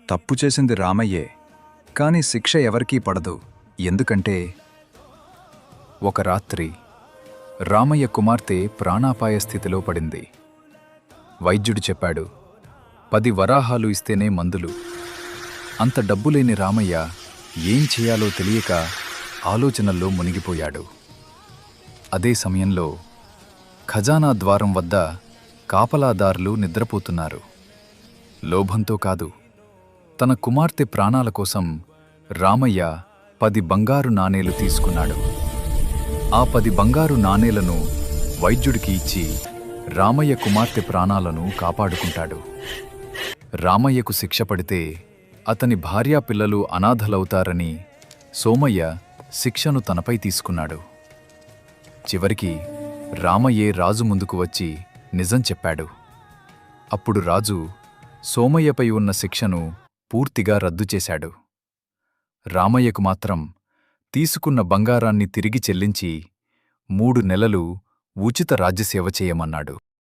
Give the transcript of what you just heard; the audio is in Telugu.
తప్పు చేసింది రామయ్యే, కాని శిక్ష ఎవరికీ పడదు. ఎందుకంటే ఒక రాత్రి రామయ్య కుమార్తె ప్రాణాపాయ స్థితిలో పడింది. వైద్యుడు చెప్పాడు, 10 వరాహాలు ఇస్తేనే మందులు. అంత డబ్బులేని రామయ్య ఏం చేయాలో తెలియక ఆలోచనల్లో మునిగిపోయాడు. అదే సమయంలో ఖజానా ద్వారం వద్ద కాపలాదారులు నిద్రపోతున్నారు. లోభంతో కాదు, తన కుమార్తె ప్రాణాల కోసం రామయ్య 10 బంగారు నాణేలు తీసుకున్నాడు. ఆ 10 బంగారు నాణేలను వైద్యుడికి ఇచ్చి రామయ్య కుమార్తె ప్రాణాలను కాపాడుకుంటాడు. రామయ్యకు శిక్ష పడితే అతని భార్యాపిల్లలు అనాథలవుతారని సోమయ్య శిక్షను తనపై తీసుకున్నాడు. చివరికి రామయ్యే రాజు ముందుకు వచ్చి నిజం చెప్పాడు. అప్పుడు రాజు సోమయ్యపై ఉన్న శిక్షను పూర్తిగా రద్దు చేశాడు. రామయ్యకు మాత్రం తీసుకున్న బంగారాన్ని తిరిగి చెల్లించి 3 నెలలు ఉచిత రాజ్యసేవ చేయమన్నాడు.